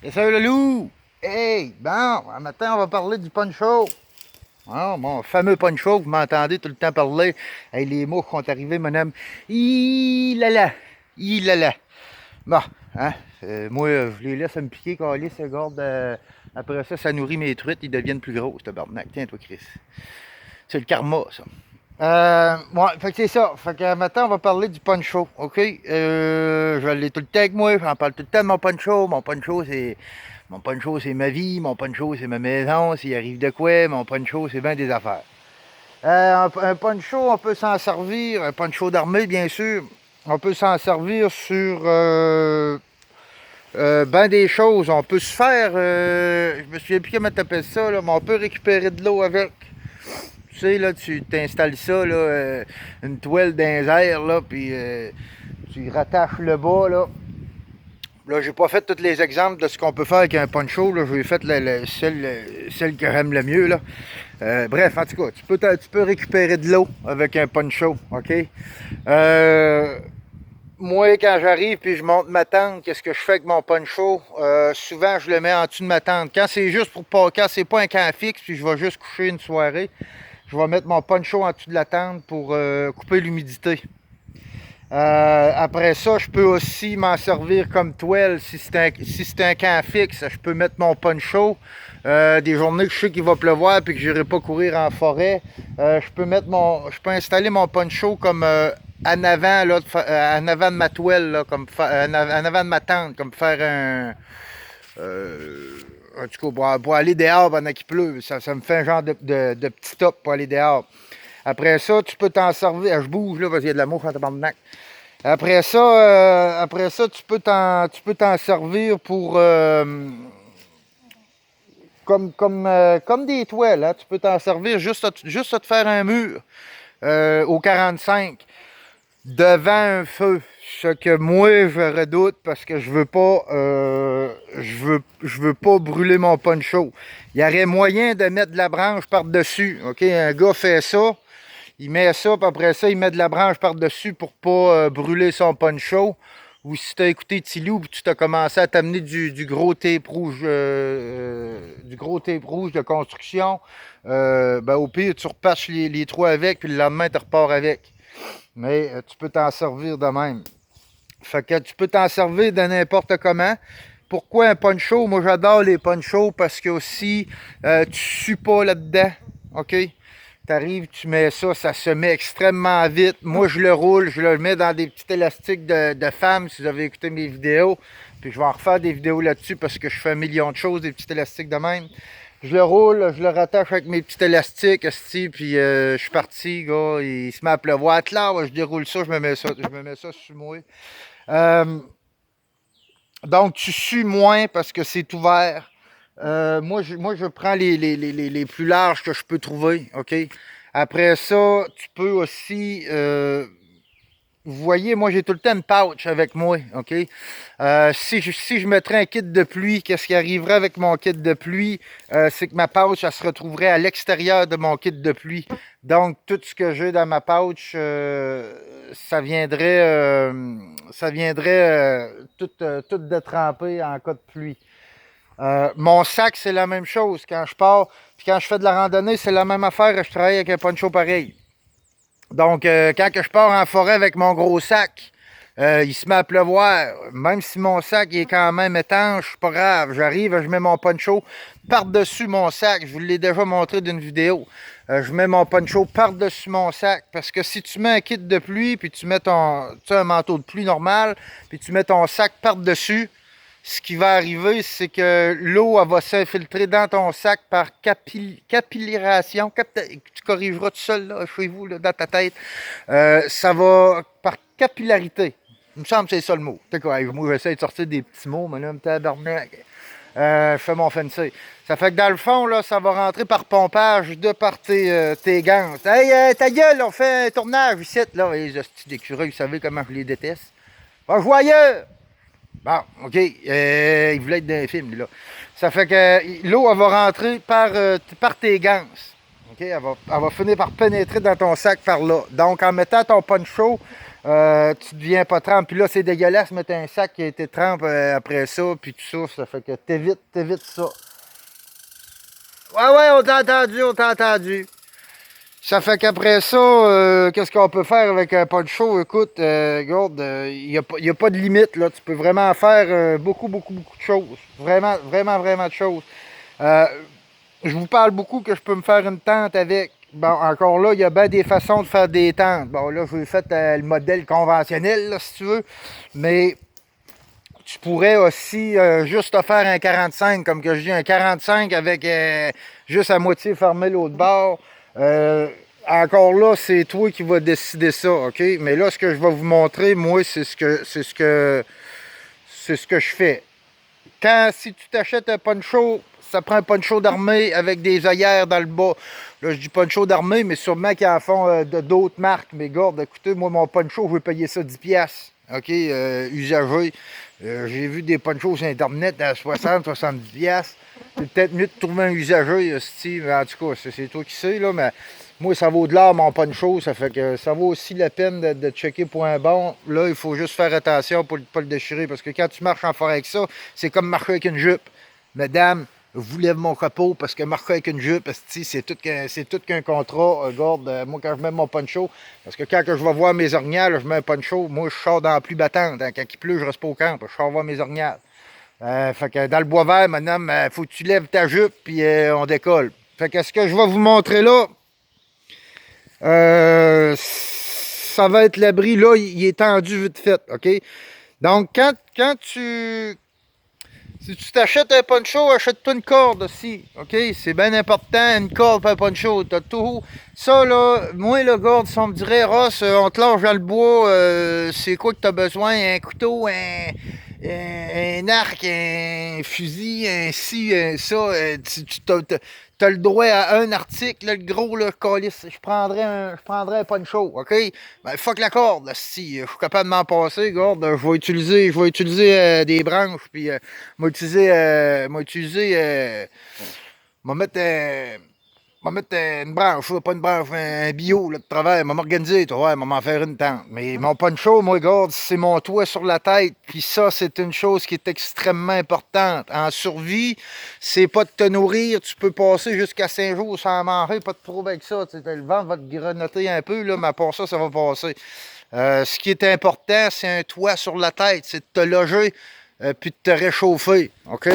Et ça, le loup! Hey! Bon, matin, on va parler du poncho. Ah, mon fameux poncho, vous m'entendez tout le temps parler. Hey, les mots qui sont arrivés, mon homme. Hi-là-là! Hi-là-là! Bon, hein? Moi, je les laisse me piquer, caler, ce garde. Après ça, ça nourrit mes truites, ils deviennent plus gros, ce barnac. Tiens, toi, Chris. C'est le karma, ça. Ouais, fait que c'est ça. Fait que maintenant, on va parler du poncho, OK? Je l'ai tout le temps avec moi, j'en parle tout le temps de mon poncho. Mon poncho, c'est ma vie, mon poncho, c'est ma maison, s'il arrive de quoi, mon poncho, c'est bien des affaires. Un poncho, on peut s'en servir, un poncho d'armée, bien sûr. On peut s'en servir sur ben des choses. On peut se faire, je me souviens plus comment t'appelles ça, là, mais on peut récupérer de l'eau avec. Tu sais, là, tu t'installes ça, là, une toile dans les airs, là, puis tu rattaches le bas, là. Là, j'ai pas fait tous les exemples de ce qu'on peut faire avec un poncho, là. J'ai fait celle que j'aime le mieux, là. Bref, en tout cas, tu peux récupérer de l'eau avec un poncho, OK? Moi, quand j'arrive puis je monte ma tente, qu'est-ce que je fais avec mon poncho? Souvent, je le mets en dessous de ma tente. Quand c'est juste pour pas, quand c'est pas un camp fixe, puis je vais juste coucher une soirée, je vais mettre mon poncho en dessous de la tente pour couper l'humidité. Après ça, je peux aussi m'en servir comme toile. Si c'est un camp fixe, je peux mettre mon poncho. Des journées que je sais qu'il va pleuvoir et que je n'irai pas courir en forêt, je peux installer mon poncho comme en avant, là, en avant de ma toile, là, en avant de ma tente, comme faire un. En tout cas, pour aller dehors pendant qu'il pleut. Ça me fait un genre de petit top pour aller dehors. Après ça, tu peux t'en servir. Je bouge là parce qu'il y a de la mouche en tabarnak. Après ça, tu peux t'en servir pour comme des toiles. Hein. Tu peux t'en servir juste à te faire un mur au 45 devant un feu. Ce que moi je redoute parce que je veux pas brûler mon poncho. Il y aurait moyen de mettre de la branche par-dessus. OK, un gars fait ça. Il met ça, puis après ça, il met de la branche par-dessus pour pas brûler son poncho. Ou si tu as écouté Tilou, puis tu t'as commencé à t'amener du gros tape rouge, de construction, ben au pire, tu repatches les trous avec, puis le lendemain, tu repars avec. Mais tu peux t'en servir de même. Fait que tu peux t'en servir de n'importe comment. Pourquoi un poncho? Moi, j'adore les ponchos parce que aussi, tu sues pas là-dedans. OK? T'arrives, tu mets ça, ça se met extrêmement vite. Moi, je le roule, je le mets dans des petits élastiques de femmes, si vous avez écouté mes vidéos. Puis je vais en refaire des vidéos là-dessus parce que je fais un million de choses, des petits élastiques de même. Je le roule, je le rattache avec mes petits élastiques, puis je suis parti, gars, il se met à pleuvoir. Là, je déroule ça, je me mets ça sur moi. Donc, tu sues moins parce que c'est ouvert. Moi, je prends les plus larges que je peux trouver, OK? Après ça, tu peux aussi... vous voyez, moi, j'ai tout le temps une pouch avec moi, OK? Si je mettrais un kit de pluie, qu'est-ce qui arriverait avec mon kit de pluie? C'est que ma pouch, elle se retrouverait à l'extérieur de mon kit de pluie. Donc, tout ce que j'ai dans ma pouch, ça viendrait tout détremper en cas de pluie. Mon sac, c'est la même chose. Quand je pars, puis quand je fais de la randonnée, c'est la même affaire. Je travaille avec un poncho pareil. Donc, quand que je pars en forêt avec mon gros sac, il se met à pleuvoir. Même si mon sac est quand même étanche, pas grave. J'arrive, je mets mon poncho par-dessus mon sac. Je vous l'ai déjà montré d'une vidéo. Je mets mon poncho par-dessus mon sac. Parce que si tu mets un kit de pluie, puis tu mets un manteau de pluie normal, puis tu mets ton sac par-dessus, ce qui va arriver, c'est que l'eau va s'infiltrer dans ton sac par capillaration. Tu corrigeras tout seul là, chez vous, là, dans ta tête. Ça va par capillarité. Il me semble que c'est ça le mot. Moi, j'essaie de sortir des petits mots, mais là, tabarnak. Je fais mon fancy. Ça fait que dans le fond, là, ça va rentrer par pompage de par tes gants. Hey, ta gueule, on fait un tournage ici. Là, les hosties d'écureuils, vous savez comment je les déteste. Va joyeux! Bon, OK. Il voulait être dans un film, là. Ça fait que l'eau, elle va rentrer par tes gants. OK? Elle va finir par pénétrer dans ton sac par là. Donc, en mettant ton poncho, tu deviens pas trempe. Puis là, c'est dégueulasse mettre un sac qui a été trempe après ça, puis tout ça. Ça fait que t'évites ça. Ouais, on t'a entendu. Ça fait qu'après ça, qu'est-ce qu'on peut faire avec un poncho? Écoute, regarde, il n'y a pas de limite, là. Tu peux vraiment faire beaucoup de choses. Vraiment de choses. Euh, je vous parle beaucoup que je peux me faire une tente avec. Bon, encore là, il y a bien des façons de faire des tentes. Bon, là, je vous ai fait le modèle conventionnel, là, si tu veux. Mais tu pourrais aussi juste te faire un 45, comme que je dis, un 45 avec juste à moitié fermé l'autre bord. Encore là, c'est toi qui vas décider ça, OK? Mais là, ce que je vais vous montrer, moi, c'est ce que je fais. Si tu t'achètes un poncho, ça prend un poncho d'armée avec des œillères dans le bas. Là, je dis poncho d'armée, mais sûrement qu'ils en font d'autres marques. Mais garde, écoutez, moi, mon poncho, je vais payer ça 10$. OK, usagé. J'ai vu des ponchos sur Internet à 60-70$. C'est peut-être mieux de trouver un usagé, Steve. En tout cas, c'est toi qui sais, là, mais moi, ça vaut de l'or, mon poncho. Ça fait que ça vaut aussi la peine de checker pour un bon. Là, il faut juste faire attention pour ne pas le déchirer. Parce que quand tu marches en forêt avec ça, c'est comme marcher avec une jupe. Madame, vous lève mon chapeau parce que marcher avec une jupe, c'est tout qu'un contrat. Regarde, moi, quand je mets mon poncho, parce que quand je vais voir mes orniales, je mets un poncho. Moi, je sors dans la pluie battante. Hein. Quand il pleut, je reste pas au camp. Je sors voir mes orniales. Fait que dans le bois vert, madame, faut que tu lèves ta jupe puis on décolle. Fait que ce que je vais vous montrer là, ça va être l'abri. Là, il est tendu vite fait, OK? Donc, si tu t'achètes un poncho, achète-toi une corde aussi, OK? C'est bien important, une corde pour un poncho. T'as tout. Ça, là, moi, le garde, si on me dirait, Ross, on te lâche dans le bois, c'est quoi que t'as besoin? Un couteau, un arc, un fusil, un ci, un ça. Tu as le droit à un article, là, le gros, là, calice. Je prendrais un poncho, OK? Ben, fuck la corde, si je suis capable de m'en passer, garde, je vais utiliser des branches, puis je vais mettre une branche, pas une branche, un bio là, de travers, je vais m'organiser, toi, ouais, je vais m'en faire une tente. Mais mon poncho, moi, regarde, c'est mon toit sur la tête, puis ça, c'est une chose qui est extrêmement importante. En survie, c'est pas de te nourrir, tu peux passer jusqu'à 5 jours sans manger, pas de trouble avec ça. Le ventre va te grenotter un peu, là, mais pour ça va passer. Ce qui est important, c'est un toit sur la tête, c'est de te loger, puis de te réchauffer, OK?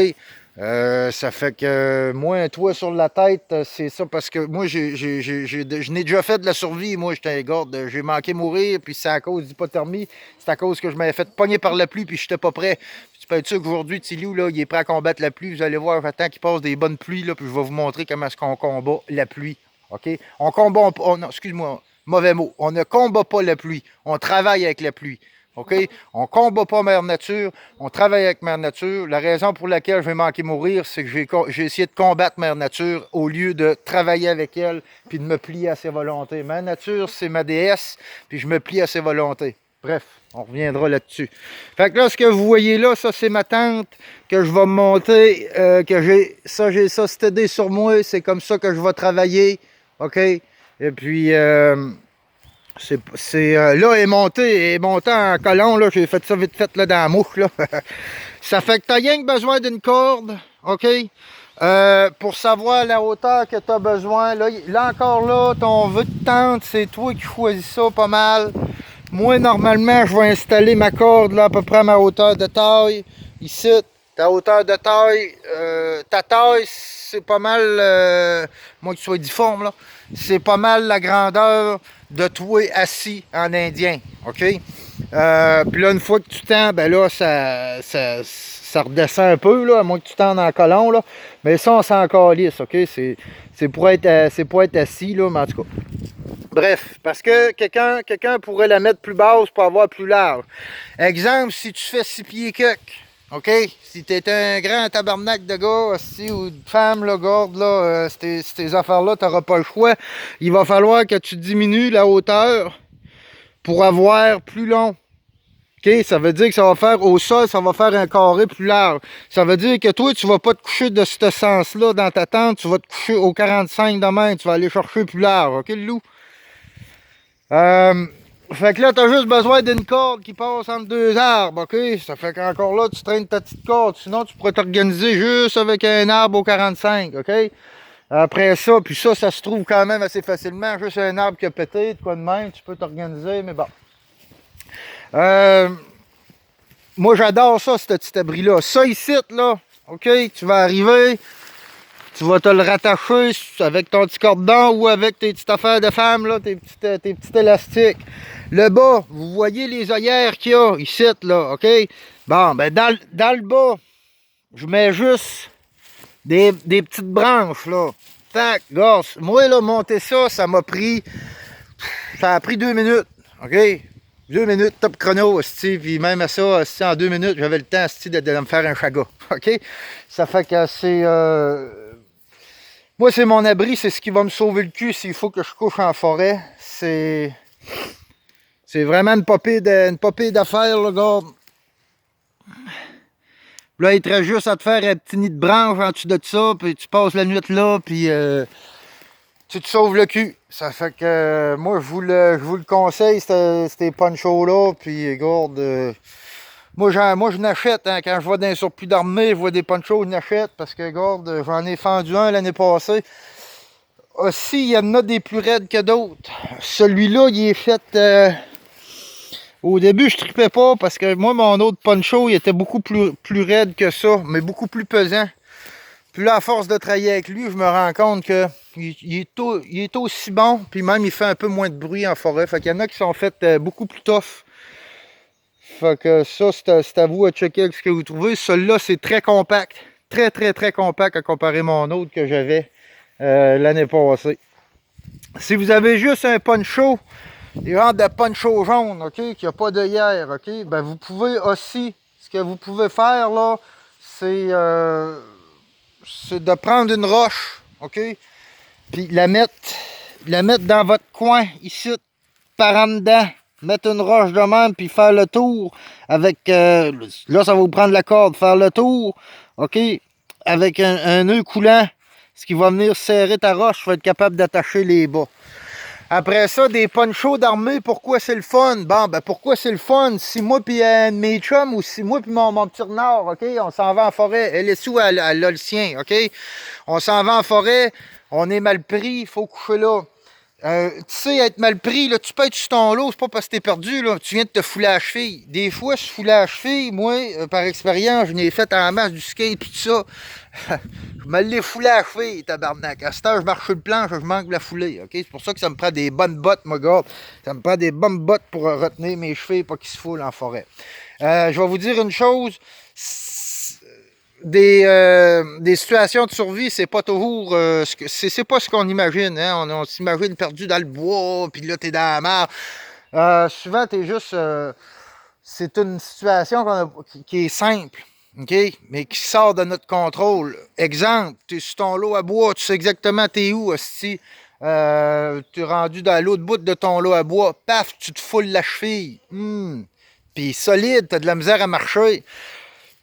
Ça fait que moi, un toit sur la tête, c'est ça parce que moi, je n'ai déjà fait de la survie. Moi, j'étais un garde, j'ai manqué mourir, puis c'est à cause d'hypothermie. C'est à cause que je m'avais fait pogner par la pluie, puis j'étais pas prêt. Puis tu peux être sûr qu'aujourd'hui, Tilou, là, il est prêt à combattre la pluie. Vous allez voir, j'attends qu'il passe des bonnes pluies, là, puis je vais vous montrer comment est-ce qu'on combat la pluie. OK? On combat, non, excuse-moi, mauvais mot. On ne combat pas la pluie. On travaille avec la pluie. OK? On ne combat pas Mère Nature, on travaille avec Mère Nature. La raison pour laquelle je vais manquer mourir, c'est que j'ai essayé de combattre Mère Nature au lieu de travailler avec elle puis de me plier à ses volontés. Mère Nature, c'est ma déesse, puis je me plie à ses volontés. Bref, on reviendra là-dessus. Fait que là, ce que vous voyez là, ça, c'est ma tente que je vais monter, que j'ai ça stédé sur moi. C'est comme ça que je vais travailler. OK? Et puis... là, est monté en colon, là, j'ai fait ça vite fait là, dans la mouche, là. Ça fait que t'as rien que besoin d'une corde, OK? Pour savoir la hauteur que tu as besoin, là encore là, ton vœu de tente, c'est toi qui choisis ça pas mal. Moi, normalement, je vais installer ma corde là, à peu près à ma hauteur de taille. Ici, ta hauteur de taille, ta taille, c'est pas mal, moi que tu sois difforme, là, c'est pas mal la grandeur de toi assis en indien, OK? Puis là, une fois que tu tends, ben là, ça redescend un peu, là, à moins que tu tendes en colon, là. Mais ça, on s'en calisse, OK? C'est pour être assis, là, mais en tout cas. Bref, parce que quelqu'un pourrait la mettre plus basse pour avoir plus large. Exemple, si tu fais 6 pieds quelques, OK? Si tu es un grand tabarnak de gars aussi, ou de femme, là, garde, là, ces affaires-là, tu n'auras pas le choix. Il va falloir que tu diminues la hauteur pour avoir plus long. OK? Ça veut dire que ça va faire au sol, ça va faire un carré plus large. Ça veut dire que toi, tu ne vas pas te coucher de ce sens-là dans ta tente, tu vas te coucher au 45 de même, tu vas aller chercher plus large. OK, le loup? Fait que là, t'as juste besoin d'une corde qui passe entre deux arbres, OK? Ça fait qu'encore là, tu traînes ta petite corde. Sinon, tu pourrais t'organiser juste avec un arbre au 45, OK? Après ça, puis ça se trouve quand même assez facilement. Juste un arbre qui a pété, de quoi de même, tu peux t'organiser, mais bon. Moi, j'adore ça, ce petit abri-là. Ça ici, là, OK? Tu vas arriver, tu vas te le rattacher avec ton petit cordon ou avec tes petites affaires de femme, là, tes petits élastiques. Le bas, vous voyez les œillères qu'il y a ici, là, OK? Bon, ben dans le bas, je mets juste des petites branches, là. Tac, gosse. Moi, là, monter ça, ça a pris 2 minutes, OK? 2 minutes, top chrono, hostie, puis même à ça, hostie, en 2 minutes, j'avais le temps, hostie, de me faire un chaga, OK? Ça fait que c'est... Moi, c'est mon abri, c'est ce qui va me sauver le cul s'il faut que je couche en forêt. C'est vraiment une popée d'affaires, là, regarde. Là, il te reste juste à te faire un petit nid de branche en dessous de ça, puis tu passes la nuit là, puis tu te sauves le cul. Ça fait que moi, je vous le conseille, ces ponchos-là, puis regarde... moi, je n'achète, hein, quand je vois des surplus d'armée, je vois des ponchos, je n'achète, parce que, regarde, j'en ai fendu un l'année passée. Aussi, il y en a des plus raides que d'autres. Celui-là, il est fait... Au début, je tripais pas, parce que moi, mon autre poncho, il était beaucoup plus raide que ça, mais beaucoup plus pesant. Puis là, à force de travailler avec lui, je me rends compte que il est aussi bon, puis même, il fait un peu moins de bruit en forêt. Fait qu'il y en a qui sont faits beaucoup plus tough. Fait que ça, c'est à vous à checker ce que vous trouvez. Celui-là, c'est très compact. Très, très, très compact à comparer à mon autre que j'avais l'année passée. Si vous avez juste un poncho, des genres de poncho jaune, OK, qui n'a pas d'œillère, OK, ben vous pouvez aussi, ce que vous pouvez faire, là, c'est de prendre une roche, OK, puis la mettre dans votre coin, ici, par en dedans. Mettre une roche de même, puis faire le tour avec... là, ça va vous prendre la corde. Faire le tour, OK, avec un nœud coulant, ce qui va venir serrer ta roche, tu vas être capable d'attacher les bas. Après ça, des ponchos d'armée, pourquoi c'est le fun? Bon, ben pourquoi c'est le fun? Si moi puis un de mes chums, ou si moi puis mon petit renard, OK, on s'en va en forêt. Elle est sous, elle a le sien, OK? On s'en va en forêt, on est mal pris, il faut coucher là. Tu sais, être mal pris, là, tu peux être sur ton lot, c'est pas parce que t'es perdu, là, tu viens de te fouler la cheville. Des fois, je foulais la cheville, moi, par expérience, je n'ai fait en masse du skate et tout ça. Je me l'ai foulé la cheville, tabarnak. À cette heure, je marche sur le planche, je manque de la fouler, ok? C'est pour ça que ça me prend des bonnes bottes, mon gars. Ça me prend des bonnes bottes pour retenir mes chevilles, pas qu'ils se foulent en forêt. Je vais vous dire une chose. Des situations de survie, c'est pas toujours c'est pas ce qu'on imagine, hein? On s'imagine perdu dans le bois, puis là t'es dans la mer. Souvent t'es juste c'est une situation qui est simple, OK? Mais qui sort de notre contrôle. Exemple, t'es sur ton lot à bois, tu sais exactement t'es où, hostie. T'es rendu dans l'autre bout de ton lot à bois, paf, tu te foules la cheville. Puis solide, t'as de la misère à marcher.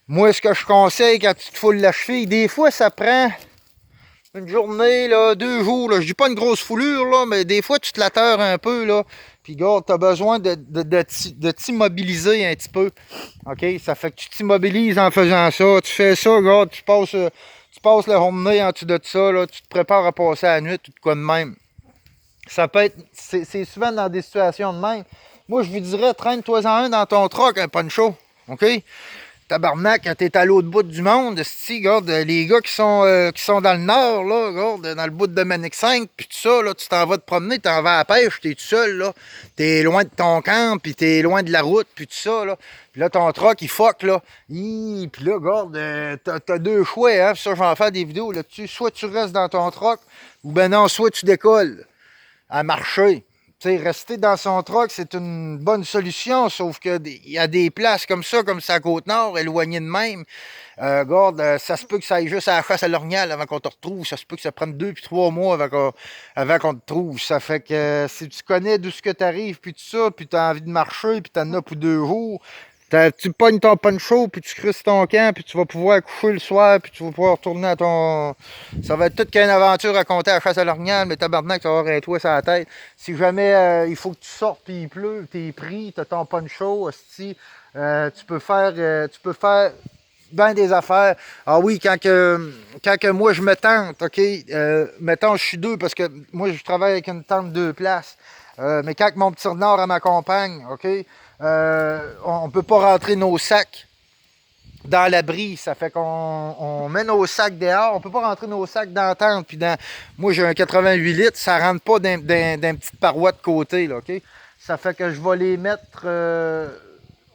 Moi, ce que je conseille quand tu te foules la cheville, des fois, ça prend une journée, là, 2 jours. Là. Je dis pas une grosse foulure, là, mais des fois, tu te la terres un peu. Là. Puis, gars, tu as besoin de t'immobiliser un petit peu. OK? Ça fait que tu t'immobilises en faisant ça. Tu fais ça, gars, tu passes la journée en dessous de ça. Là, tu te prépares à passer la nuit, tout quoi de même. Ça peut être... C'est souvent dans des situations de même. Moi, je vous dirais, traîne-toi-en un dans ton truck, un poncho. OK? Tabarnak, quand t'es à l'autre bout du monde, regarde, les gars qui sont dans le nord, là, regarde, dans le bout de Manic 5, puis tout ça, là, tu t'en vas te promener, t'en vas à la pêche, t'es tout seul, là. T'es loin de ton camp, puis t'es loin de la route, puis tout ça, là. Puis là, ton truck, il fuck, là. Puis là, regarde, t'as 2 choix, hein, ça, je vais en faire des vidéos là-dessus. Soit tu restes dans ton truck, ou ben non, soit tu décolles à marcher. T'sais, rester dans son truck, c'est une bonne solution, sauf qu'il y a des places comme ça, comme ça à Côte-Nord, éloignées de même. Regarde, ça se peut que ça aille juste à la chasse à l'orignal avant qu'on te retrouve. Ça se peut que ça prenne 2 puis 3 mois avant qu'on te trouve. Ça fait que si tu connais d'où ce que tu arrives, puis tout ça, puis tu as envie de marcher, puis tu en as pour 2 jours, Tu pognes ton poncho, puis tu creuses ton camp, puis tu vas pouvoir coucher le soir, puis tu vas pouvoir retourner à ton... Ça va être toute qu'une aventure à compter à la chasse à l'orignal, mais tabarnak, tu vas avoir un toit sur la tête. Si jamais il faut que tu sortes, puis il pleut, t'es pris, t'as ton poncho, hostie, tu peux faire ben des affaires. Ah oui, quand que moi je me tente, OK, mettons je suis deux parce que moi je travaille avec une tente de 2 places. Mais quand mon petit renard m'accompagne, OK, on ne peut pas rentrer nos sacs dans l'abri. Ça fait qu'on met nos sacs dehors. On ne peut pas rentrer nos sacs dans la tente. Puis moi j'ai un 88 litres, ça ne rentre pas d'un petite paroi de côté, là, OK? Ça fait que je vais les mettre...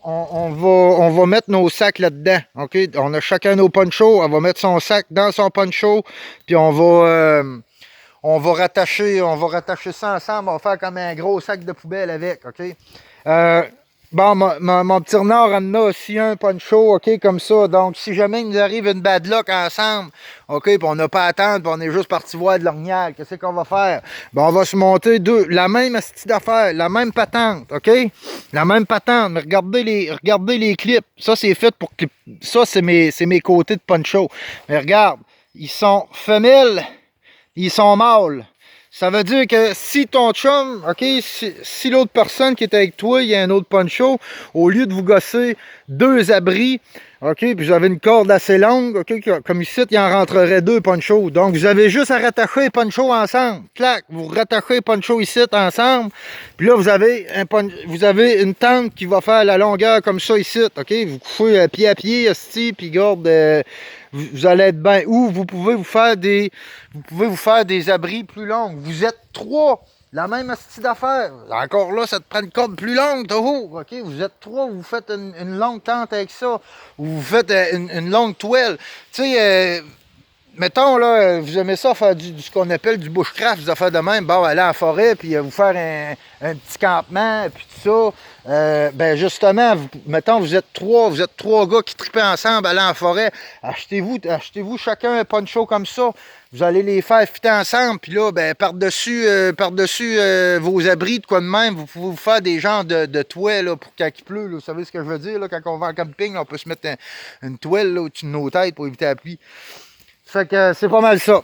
on va mettre nos sacs là-dedans, OK? On a chacun nos ponchos, on va mettre son sac dans son poncho, puis on va rattacher ça ensemble, on va faire comme un gros sac de poubelle avec, OK? Bon, mon petit renard en a aussi un poncho, OK, comme ça. Donc, si jamais il nous arrive une bad luck ensemble, OK, puis on n'a pas à attendre, puis on est juste parti voir de l'orignal, qu'est-ce qu'on va faire? Bon, on va se monter la même astuce d'affaires, la même patente, OK? La même patente, mais regardez les clips. Ça, c'est fait pour que... Ça, c'est mes côtés de poncho. Mais regarde, ils sont femelles, ils sont mâles. Ça veut dire que si ton chum, OK, si l'autre personne qui est avec toi, il y a un autre poncho, au lieu de vous gosser 2 abris, OK, puis vous avez une corde assez longue, OK, comme ici, il en rentrerait 2 ponchos. Donc, vous avez juste à rattacher les ponchos ensemble. Clac, vous rattachez les ponchos ici ensemble. Puis là, vous avez une tente qui va faire la longueur comme ça ici, OK? Vous couchez pied à pied, hostie, puis garde... vous allez être bien. Ou vous pouvez vous faire des abris plus longs. Vous êtes 3. La même astuce d'affaires. Encore là, ça te prend une corde plus longue, toujours. OK? Vous êtes 3, vous faites une longue tente avec ça. Ou vous faites une longue toile. Tu sais, mettons, là, vous aimez ça faire ce qu'on appelle du bushcraft, des affaires de même. Bon, aller en forêt, puis vous faire un petit campement, puis tout ça. Ben justement, mettons, vous êtes 3 gars qui trippent ensemble, aller en forêt. Achetez-vous chacun un poncho comme ça. Vous allez les faire fitter ensemble, puis là, ben, par-dessus vos abris, de quoi de même, vous pouvez vous faire des genres de toiles là, pour quand il pleut. Là. Vous savez ce que je veux dire? Là, quand on va en camping, là, on peut se mettre une toile là, au-dessus de nos têtes pour éviter la pluie. Fait que c'est pas mal ça.